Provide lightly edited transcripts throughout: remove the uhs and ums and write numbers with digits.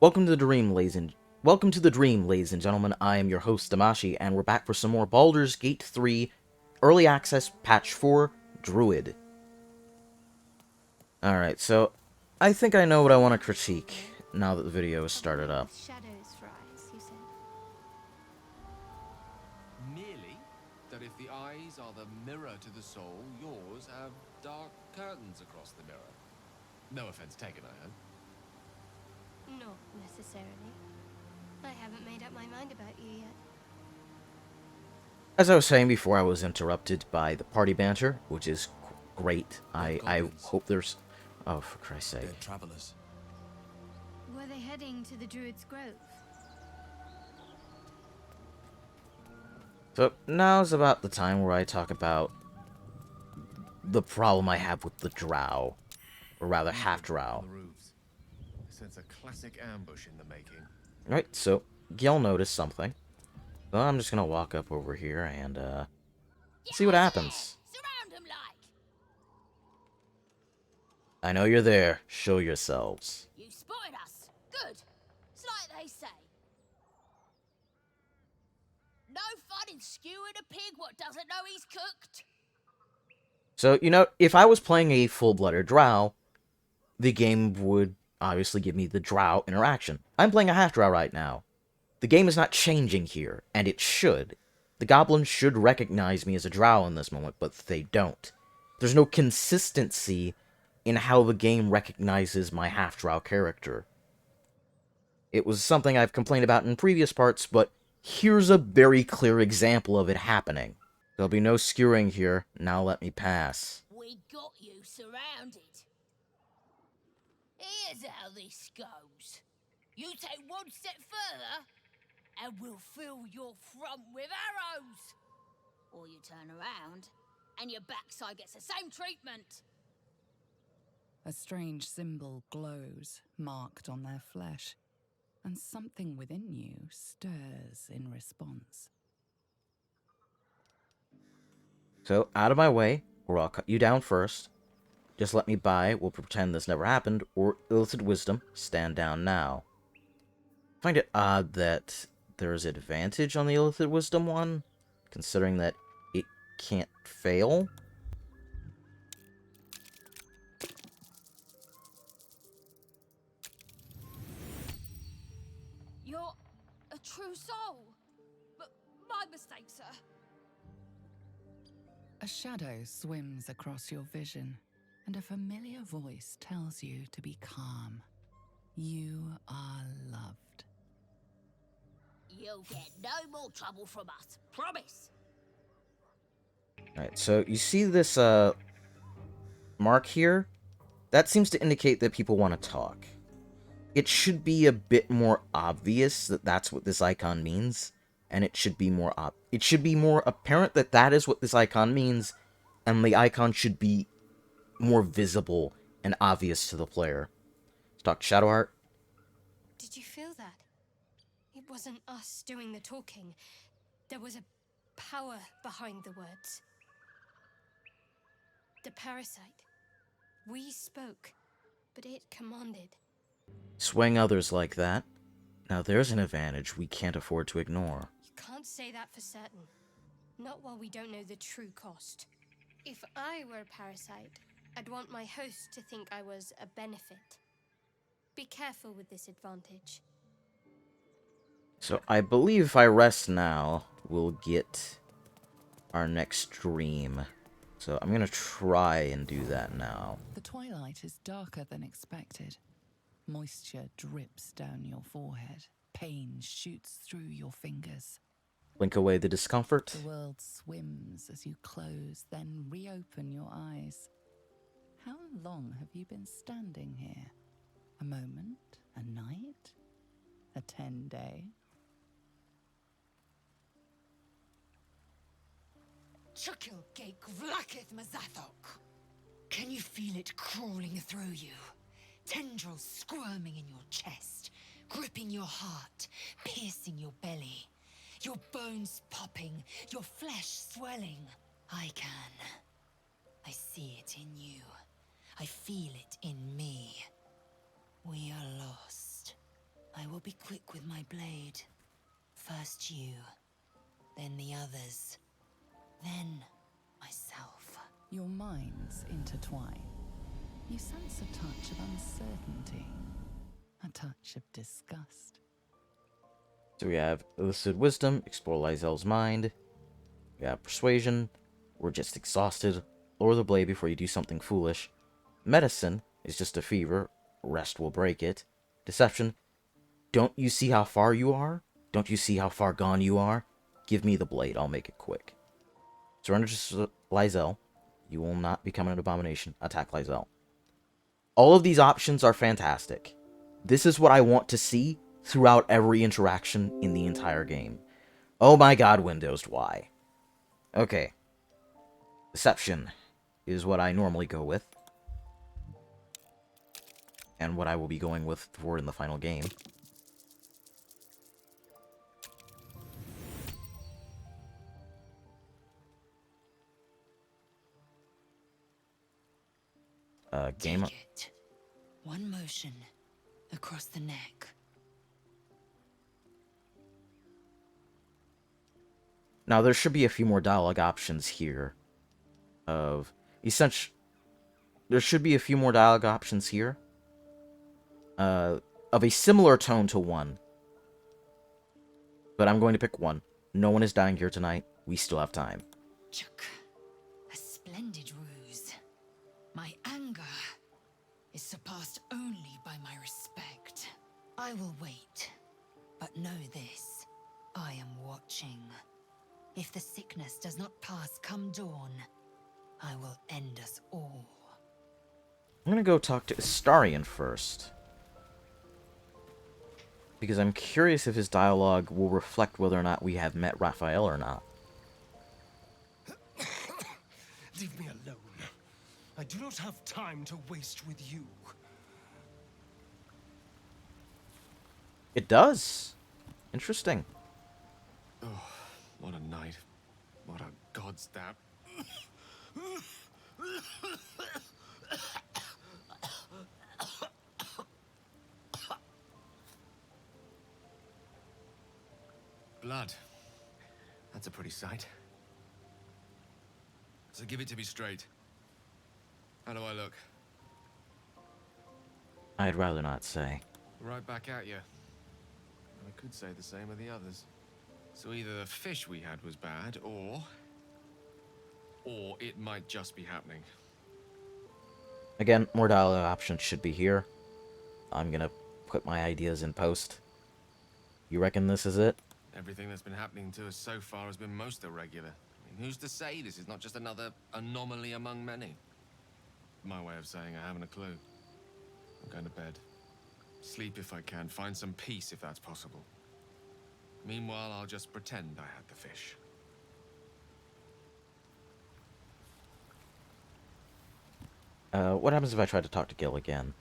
Welcome to the Dream, ladies and gentlemen. I am your host, Damashi, and we're back for some more Baldur's Gate 3 Early Access Patch 4 Druid. Alright, so I think I know what I want to critique now that the video has started up. Shadows for eyes, you said. Merely that if the eyes are the mirror to the soul, yours have dark curtains across the mirror. No offense taken, I hope. Not necessarily. I haven't made up my mind about you yet. As I was saying before, I was interrupted by the party banter, which is great. I hope there's... Oh, for Christ's sake. They're travelers. Were they heading to the Druid's Grove? So now's about the time where I talk about the problem I have with the drow. Or rather, half-drow. I sense a classic ambush in the making. Right, so Gil noticed something. So I'm just gonna walk up over here and see what happens. Surround 'em like. I know you're there. Show yourselves. You spotted us. Good. It's like they say. No fun in skewing a pig what doesn't know he's cooked. So, you know, if I was playing a full-blooded drow, the game would obviously give me the drow interaction. I'm playing a half-drow right now. The game is not changing here, and it should. The goblins should recognize me as a drow in this moment, but they don't. There's no consistency in how the game recognizes my half-drow character. It was something I've complained about in previous parts, but here's a very clear example of it happening. There'll be no skewering here. Now let me pass. We got you surrounded. Here's how this goes. You take one step further, and we'll fill your front with arrows. Or you turn around, and your backside gets the same treatment. A strange symbol glows, marked on their flesh, and something within you stirs in response. So, out of my way, or I'll cut you down first. Just let me by, we'll pretend this never happened, or illithid wisdom, stand down now. I find it odd that there's advantage on the illithid wisdom one, considering that it can't fail. You're a true soul. But my mistake, sir. A shadow swims across your vision, and a familiar voice tells you to be calm. You are loved. You'll get no more trouble from us. Promise. Alright, so you see this, mark here? That seems to indicate that people want to talk. It should be a bit more obvious that that's what this icon means, and it should be more apparent that that is what this icon means, and the icon should be more visible and obvious to the player. Let's talk Shadowheart. Did you feel that? It wasn't us doing the talking. There was a power behind the words. The parasite. We spoke, but it commanded. Swaying others like that. Now there's an advantage we can't afford to ignore. You can't say that for certain. Not while we don't know the true cost. If I were a parasite, I'd want my host to think I was a benefit. Be careful with this advantage. So I believe if I rest now, we'll get our next dream. So I'm gonna try and do that now. The twilight is darker than expected. Moisture drips down your forehead. Pain shoots through your fingers. Blink away the discomfort. The world swims as you close, then reopen your eyes. How long have you been standing here? A moment? A night? A 10-day? Chukil Gake Vlakith Mazathok. Can you feel it crawling through you? Tendrils squirming in your chest, gripping your heart, piercing your belly. Your bones popping, your flesh swelling. I can. I see it in you. I feel it in me. We are lost. I will be quick with my blade. First you, then the others, then myself. Your minds intertwine. You sense a touch of uncertainty, a touch of disgust. So we have Illicit Wisdom, explore Lysel's mind. We have Persuasion, we're just exhausted. Lower the blade before you do something foolish. Medicine is just a fever, rest will break it. Deception, don't you see how far you are? Don't you see how far gone you are? Give me the blade, I'll make it quick. Surrender to Lysel. You will not become an abomination. Attack Lysel. All of these options are fantastic. This is what I want to see throughout every interaction in the entire game. Oh my god, Windows, why? Okay. Deception is what I normally go with. And what I will be going with for in the final game. Game. Take it. One motion across the neck. Now, there should be a few more dialogue options here. There should be a few more dialogue options here. Of a similar tone to one. But I'm going to pick one. No one is dying here tonight. We still have time. Chuck. A splendid ruse. My anger is surpassed only by my respect. I will wait. But know this. I am watching. If the sickness does not pass come dawn, I will end us all. I'm going to go talk to Astarion first. Because I'm curious if his dialogue will reflect whether or not we have met Raphael or not. Leave me alone. I do not have time to waste with you. It does. Interesting. Oh, what a night. What a god's dab. Blood. That's a pretty sight. So give it to me straight. How do I look? I'd rather not say. Right back at you. I could say the same of the others. So either the fish we had was bad, or it might just be happening. Again, more dialogue options should be here. I'm gonna put my ideas in post. You reckon this is it? Everything that's been happening to us so far has been most irregular. I mean, who's to say this is not just another anomaly among many? My way of saying I haven't a clue. I'm going to bed. Sleep if I can, find some peace if that's possible. Meanwhile, I'll just pretend I had the fish. What happens if I try to talk to Gil again?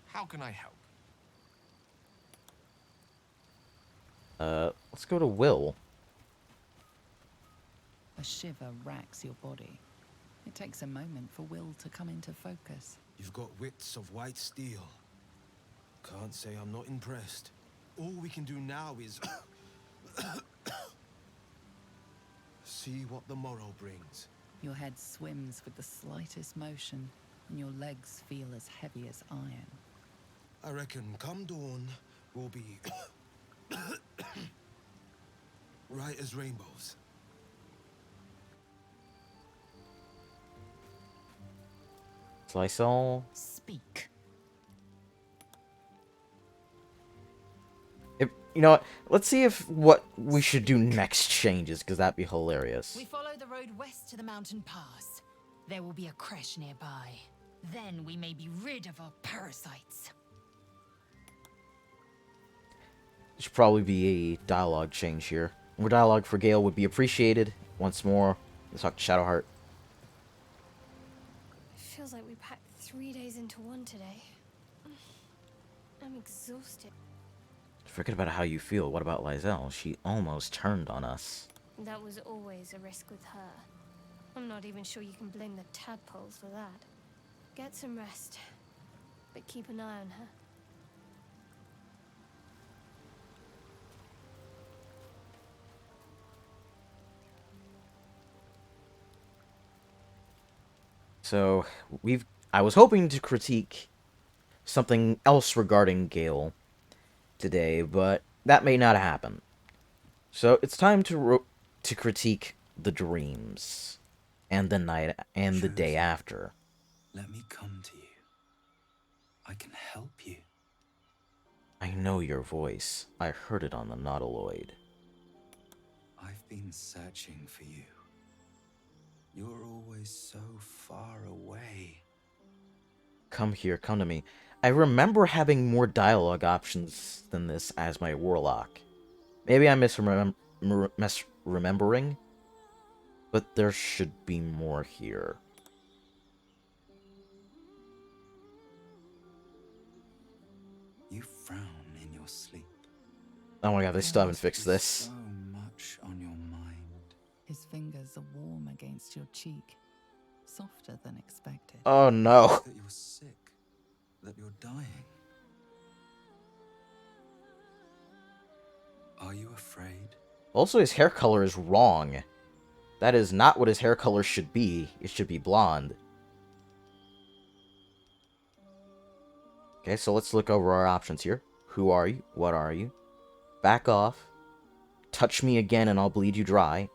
How can I help? Let's go to Will. A shiver racks your body. It takes a moment for Will to come into focus. You've got wits of white steel. Can't say I'm not impressed. All we can do now is see what the morrow brings. Your head swims with the slightest motion, and your legs feel as heavy as iron. I reckon come dawn, we'll be right as rainbows. Lysel. Speak. You know what? Let's see if what we should do next changes, because that'd be hilarious. We follow the road west to the mountain pass. There will be a creche nearby. Then we may be rid of our parasites. There should probably be a dialogue change here. More dialogue for Gale would be appreciated. Once more, let's talk to Shadowheart. It feels like we packed 3 days into one today. I'm exhausted. Forget about how you feel. What about Lysel? She almost turned on us. That was always a risk with her. I'm not even sure you can blame the tadpoles for that. Get some rest, but keep an eye on her. So, I was hoping to critique something else regarding Gale today, but that may not happen. So, it's time to critique the dreams and the night and the day Truth. after. Let me come to you. I can help you. I know your voice. I heard it on the Nautiloid. I've been searching for you. You're always so far away. Come here, come to me. I remember having more dialogue options than this as my warlock. Maybe I'm misremembering, but there should be more here. You frown in your sleep. Oh my god, they still There haven't must fixed be this. So much on your mind. His fingers are warm against your cheek, softer than expected. Oh no. That you're sick. That you're dying. Are you afraid? Also, his hair color is wrong. That is not what his hair color should be. It should be blonde. Okay, so let's look over our options here. Who are you? What are you? Back off. Touch me again and I'll bleed you dry.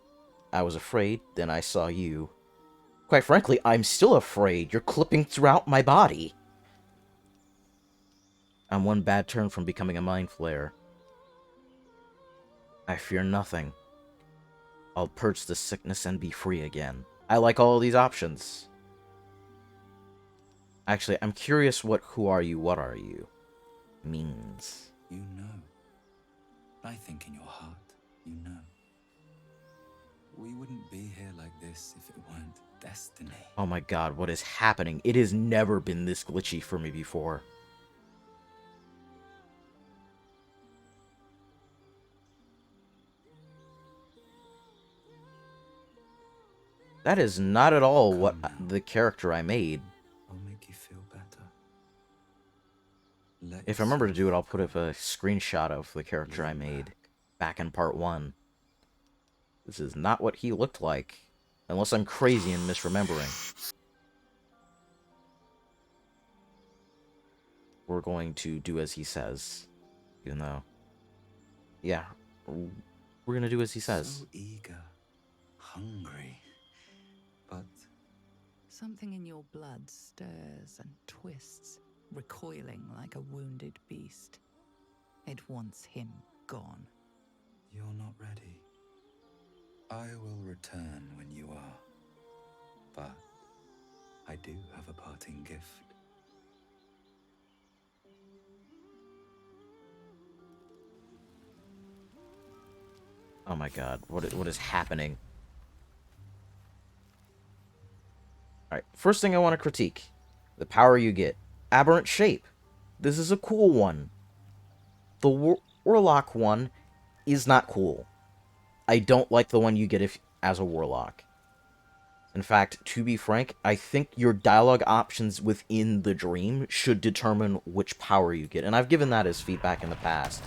I was afraid, then I saw you. Quite frankly, I'm still afraid. You're clipping throughout my body. I'm one bad turn from becoming a Mind Flayer. I fear nothing. I'll purge the sickness and be free again. I like all of these options. Actually, I'm curious what who are you, what are you means. You know. I think in your heart, you know. We wouldn't be here like this if it weren't destiny. Oh my god, what is happening? It has never been this glitchy for me before. That is not at all what the character I made. I'll make you feel better. Let If I remember to do it, I'll put up a screenshot of the character I made back in part 1. This is not what he looked like, unless I'm crazy and misremembering. We're going to do as he says, even though, yeah, we're gonna do as he says. So eager, hungry, but Something in your blood stirs and twists, recoiling like a wounded beast. It wants him gone. you're not ready. I will return when you are, but I do have a parting gift. Oh my god, what is happening? Alright, first thing I want to critique. The power you get. Aberrant shape. This is a cool one. The Warlock one is not cool. I don't like the one you get as a Warlock. In fact, to be frank, I think your dialogue options within the dream should determine which power you get. And I've given that as feedback in the past.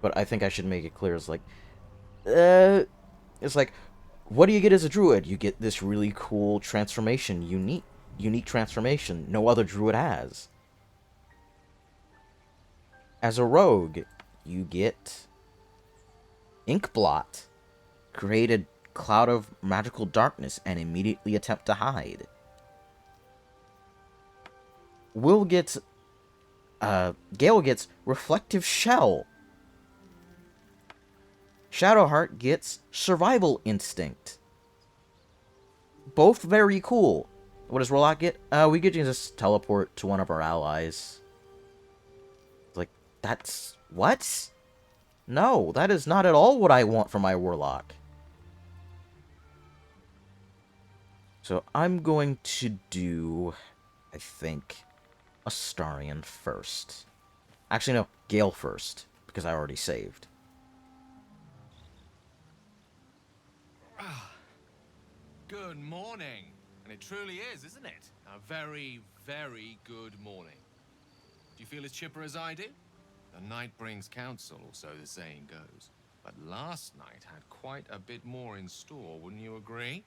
But I think I should make it clear. It's like, what do you get as a druid? You get this really cool transformation, unique transformation no other druid has. As a rogue, you get Ink Blot. Create a cloud of magical darkness and immediately attempt to hide. Gale gets Reflective Shell. Shadowheart gets Survival Instinct. Both very cool. What does Warlock get? We get to just teleport to one of our allies. Like, that's... what? No, that is not at all what I want for my Warlock. So I'm going to do, I think, Astarion first. Actually, no, Gale first, because I already saved. Good morning. And it truly is, isn't it? A very, very good morning. Do you feel as chipper as I do? The night brings counsel, or so the saying goes. But last night had quite a bit more in store, wouldn't you agree?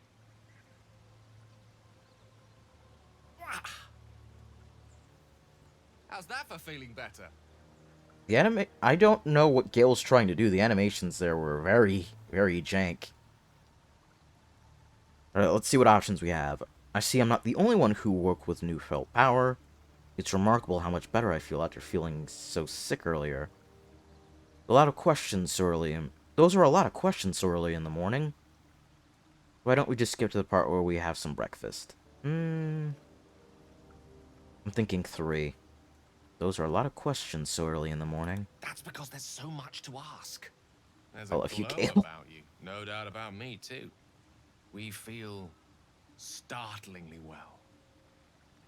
How's that for feeling better? I don't know what Gale's trying to do. The animations there were very, very jank. Alright, let's see what options we have. I see I'm not the only one who woke with new felt power. It's remarkable how much better I feel after feeling so sick earlier. A lot of questions so early in... Those are a lot of questions so early in the morning. Why don't we just skip to the part where we have some breakfast? I'm thinking 3. Those are a lot of questions so early in the morning. That's because there's so much to ask. There's Well, a if you glow Gale. about you. No doubt about me, too. We feel startlingly well.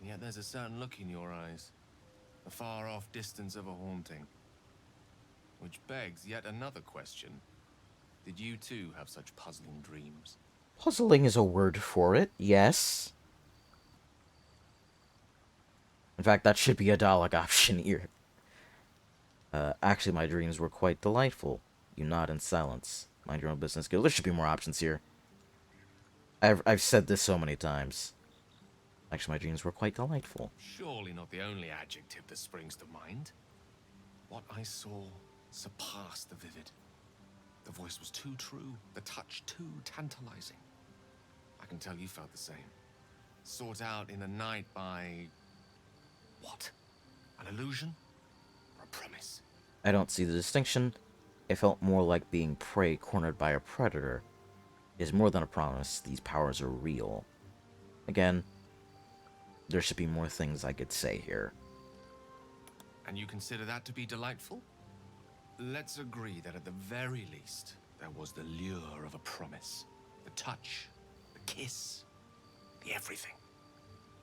And yet there's a certain look in your eyes. The far-off distance of a haunting. Which begs yet another question. Did you too have such puzzling dreams? Puzzling is a word for it, yes. In fact, that should be a dialogue option here. Actually, my dreams were quite delightful. You nod in silence. Mind your own business. There should be more options here. I've said this so many times. Actually, my dreams were quite delightful. Surely not the only adjective that springs to mind. What I saw surpassed the vivid. The voice was too true, the touch too tantalizing. I can tell you felt the same. Sought out in the night by... what? An illusion? Or a promise? I don't see the distinction. It felt more like being prey cornered by a predator. It is more than a promise. These powers are real. Again, there should be more things I could say here. And you consider that to be delightful? Let's agree that at the very least, there was the lure of a promise. The touch, the kiss, the everything.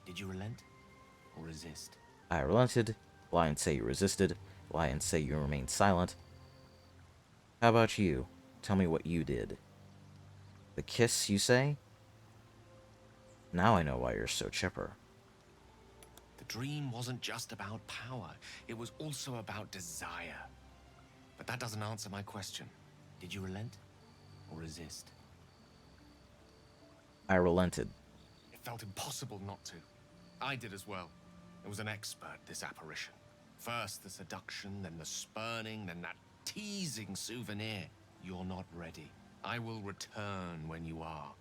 Did you relent or resist? I relented. Lie and say you resisted. Lie and say you remained silent. How about you? Tell me what you did. The kiss, you say? Now I know why you're so chipper. The dream wasn't just about power. It was also about desire. But that doesn't answer my question. Did you relent or resist? I relented. It felt impossible not to. I did as well. It was an expert, this apparition. First the seduction, then the spurning, then that teasing souvenir. You're not ready. I will return when you are.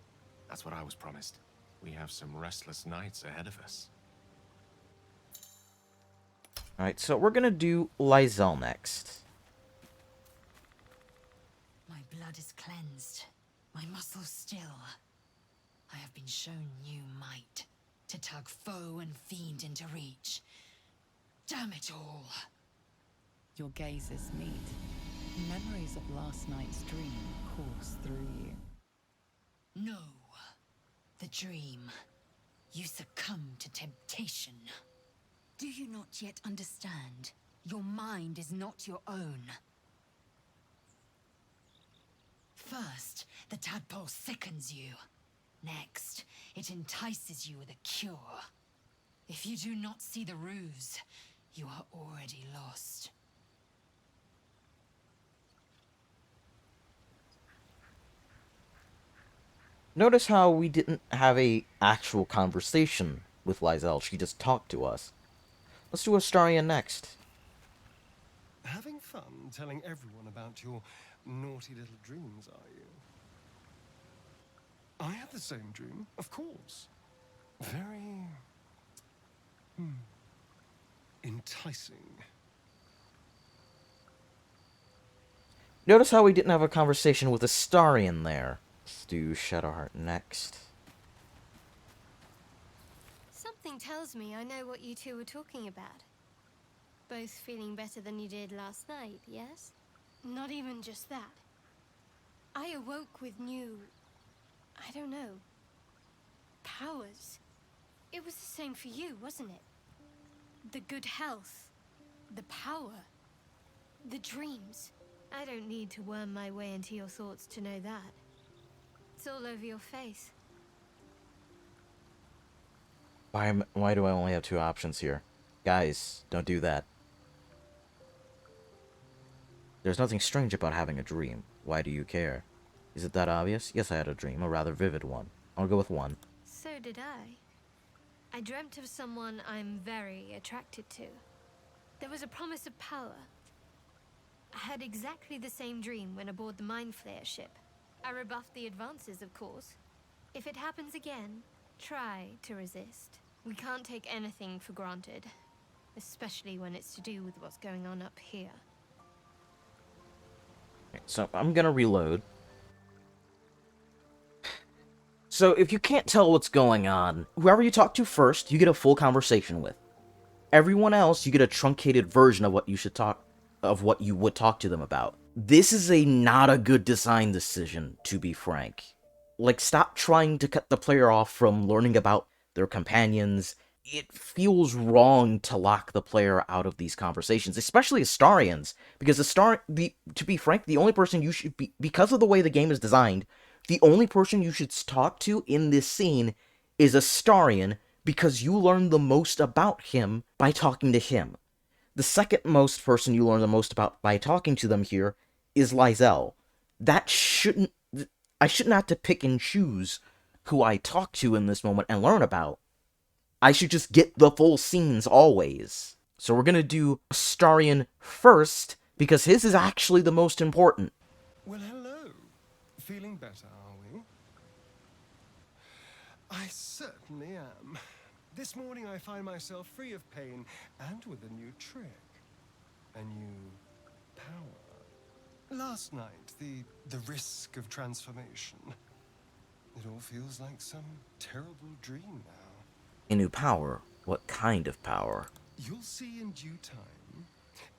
That's what I was promised. We have some restless nights ahead of us. Alright, so we're gonna do Lysel next. My blood is cleansed, my muscles still. I have been shown new might to tug foe and fiend into reach. Damn it all! Your gazes meet. Memories of last night's dream course through you. No, the dream. You succumb to temptation. Do you not yet understand? Your mind is not your own. First, the tadpole sickens you. Next, it entices you with a cure. If you do not see the ruse, you are already lost. Notice how we didn't have a actual conversation with Lysel. She just talked to us. Let's do Astarion next. Having fun telling everyone about your naughty little dreams, are you? I had the same dream, of course. Very... enticing. Notice how we didn't have a conversation with Astarion there. Let's do Shadowheart next. Something tells me I know what you two were talking about. Both feeling better than you did last night, yes? Not even just that. I awoke with new... I don't know... powers. It was the same for you, wasn't it? The good health. The power. The dreams. I don't need to worm my way into your thoughts to know that. It's all over your face. Why do I only have two options here? Guys, don't do that. There's nothing strange about having a dream. Why do you care? Is it that obvious? Yes, I had a dream, a rather vivid one. I'll go with one. So did I. I dreamt of someone I'm very attracted to. There was a promise of power. I had exactly the same dream when aboard the Mind Flayer ship. I rebuffed the advances, of course. If it happens again, try to resist. We can't take anything for granted, especially when it's to do with what's going on up here. So I'm gonna reload. So if you can't tell what's going on, whoever you talk to first, you get a full conversation with. Everyone else, you get a truncated version of what you would talk to them about. This is not a good design decision, to be frank. Like, stop trying to cut the player off from learning about their companions. It feels wrong to lock the player out of these conversations, especially Astarians, because to be frank, the only person you should be, because of the way the game is designed, the only person you should talk to in this scene is Astarian, because you learn the most about him by talking to him. The second most person you learn the most about by talking to them here is Lysel. I shouldn't have to pick and choose who I talk to in this moment and learn about. I should just get the full scenes always. So we're gonna do Astarian first, because his is actually the most important. Well, hello. Feeling better, are we? I certainly am. This morning I find myself free of pain and with a new trick. A new power. Last night, the risk of transformation. It all feels like some terrible dream now. A new power? What kind of power? You'll see in due time.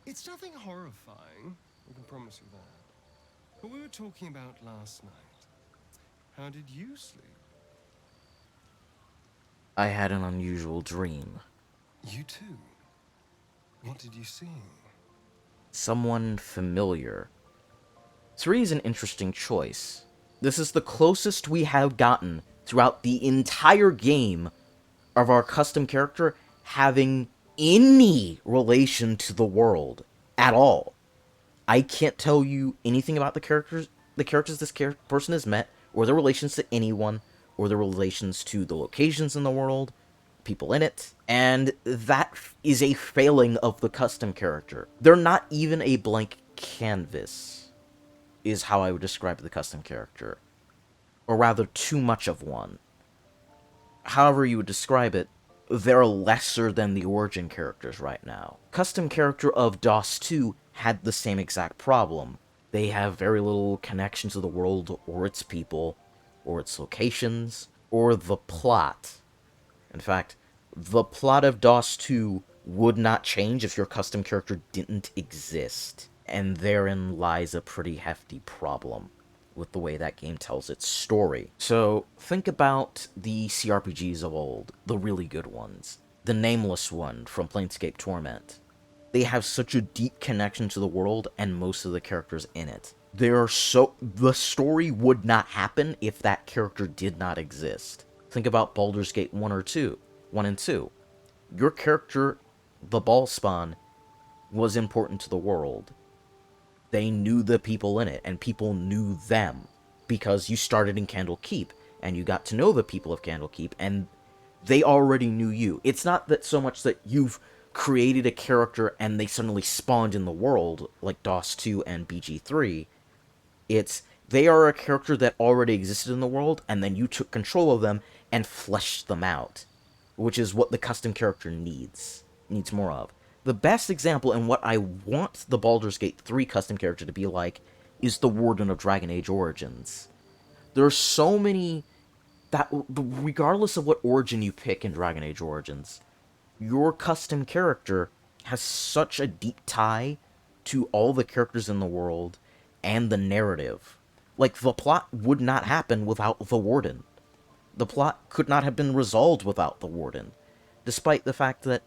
It's nothing horrifying, I can promise you that. But we were talking about last night. How did you sleep? I had an unusual dream. You too? What did you see? Someone familiar. 3 is an interesting choice. This is the closest we have gotten throughout the entire game of our custom character having any relation to the world at all. I can't tell you anything about the characters this person has met, or their relations to anyone, or their relations to the locations in the world, people in it, and that is a failing of the custom character. They're not even a blank canvas, is how I would describe the custom character. Or rather, too much of one. However you would describe it, they're lesser than the origin characters right now. Custom character of DOS 2 had the same exact problem. They have very little connection to the world, or its people, or its locations, or the plot. In fact, the plot of DOS 2 would not change if your custom character didn't exist. And therein lies a pretty hefty problem with the way that game tells its story. So, think about the CRPGs of old, the really good ones. The Nameless one from Planescape Torment. They have such a deep connection to the world and most of the characters in it. The story would not happen if that character did not exist. Think about Baldur's Gate 1 and 2. Your character, the Ballspawn, was important to the world. They knew the people in it, and people knew them, because you started in Candlekeep, and you got to know the people of Candlekeep, and they already knew you. It's not that so much that you've created a character and they suddenly spawned in the world, like DOS 2 and BG3. It's, they are a character that already existed in the world, and then you took control of them and fleshed them out, which is what the custom character needs more of. The best example, and what I want the Baldur's Gate 3 custom character to be like, is the Warden of Dragon Age Origins. There are so many that, regardless of what origin you pick in Dragon Age Origins, your custom character has such a deep tie to all the characters in the world and the narrative. Like, the plot would not happen without the Warden. The plot could not have been resolved without the Warden, despite the fact that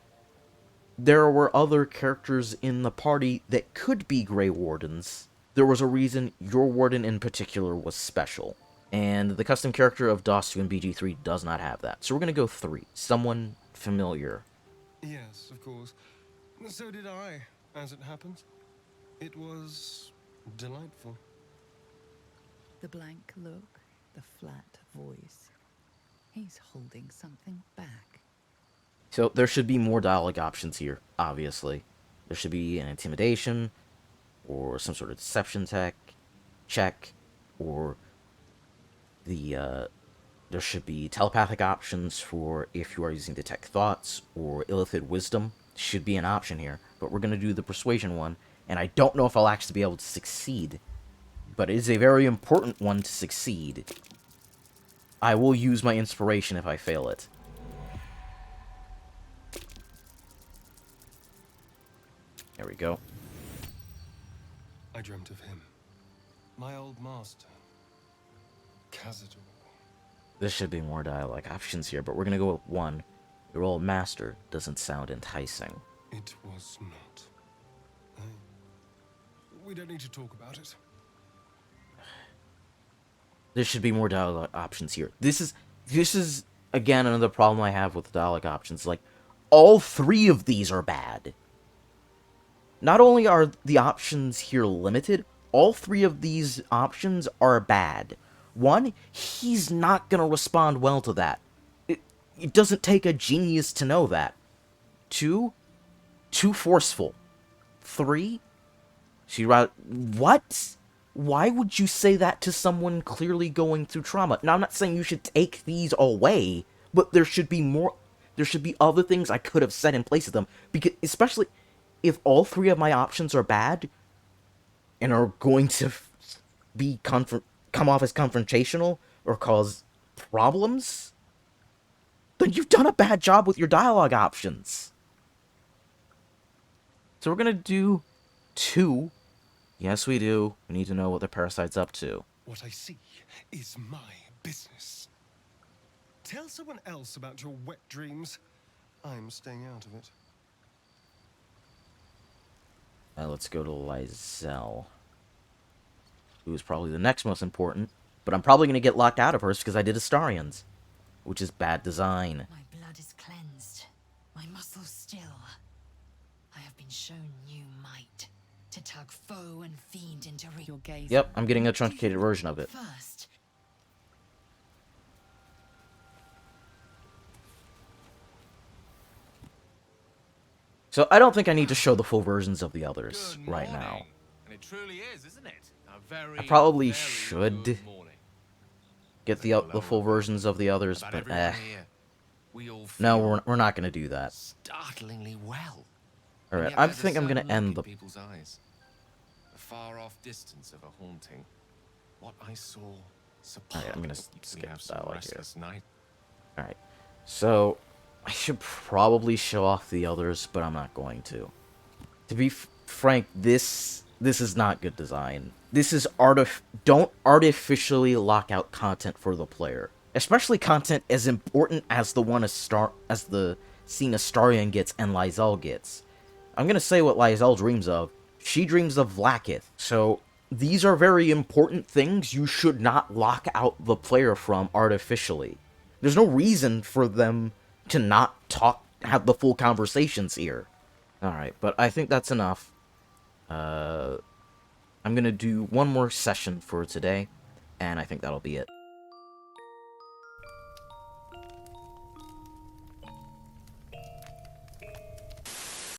there were other characters in the party that could be Grey Wardens. There was a reason your Warden in particular was special. And the custom character of DOS2 and BG3 does not have that. So we're going to go 3. Someone familiar. Yes, of course. So did I, as it happens. It was delightful. The blank look, the flat voice. He's holding something back. So there should be more dialogue options here, obviously. There should be an intimidation, or some sort of deception check, or there should be telepathic options for if you are using detect thoughts, or illithid wisdom. Should be an option here, but we're going to do the persuasion one, and I don't know if I'll actually be able to succeed, but it is a very important one to succeed. I will use my inspiration if I fail it. There we go. I dreamt of him. My old master. Khazad. There should be more dialogue options here, but we're going to go with 1. Your old master doesn't sound enticing. It was not. We don't need to talk about it. There should be more dialogue options here. This is again another problem I have with dialogue options. Like, all 3 of these are bad. Not only are the options here limited, all 3 of these options are bad. 1, he's not gonna respond well to that. It doesn't take a genius to know that. 2, too forceful. 3, what? Why would you say that to someone clearly going through trauma? Now, I'm not saying you should take these away, but there should be more. There should be other things I could have said in place of them. Because, especially if all 3 of my options are bad and are going to be come off as confrontational or cause problems, then you've done a bad job with your dialogue options. So we're gonna do 2. Yes, we do. We need to know what the parasite's up to. What I see is my business. Tell someone else about your wet dreams. I'm staying out of it. Let's go to Lizelle, who is probably the next most important, but I'm probably going to get locked out of hers because I did Astarians, which is bad design. My blood is cleansed, my muscles still. I have been shown new might to tug foe and fiend into Your gaze. Yep, I'm getting a truncated version of it. First, So I don't think I need to show the full versions of the others Good right morning. now. And it truly is, isn't it? A very, I probably very should good morning. get the full versions of the others, About but everyone here, we all no, feel we're not going to do that. startlingly well. All And right, yet I there's a think I'm going to certain end look the in people's eyes. A far-off distance of a haunting. What I saw Alright, I'm gonna keeps me skip have some dialogue here. restless night. Alright, so I should probably show off the others, but I'm not going to. To be frank, this is not good design. This is don't artificially lock out content for the player, especially content as important as the scene Astarion gets and Lizelle gets. I'm gonna say what Lizelle dreams of. She dreams of Vlaakith, so these are very important things you should not lock out the player from artificially. There's no reason for them to not have the full conversations here. Alright, but I think that's enough. I'm gonna do one more session for today, and I think that'll be it.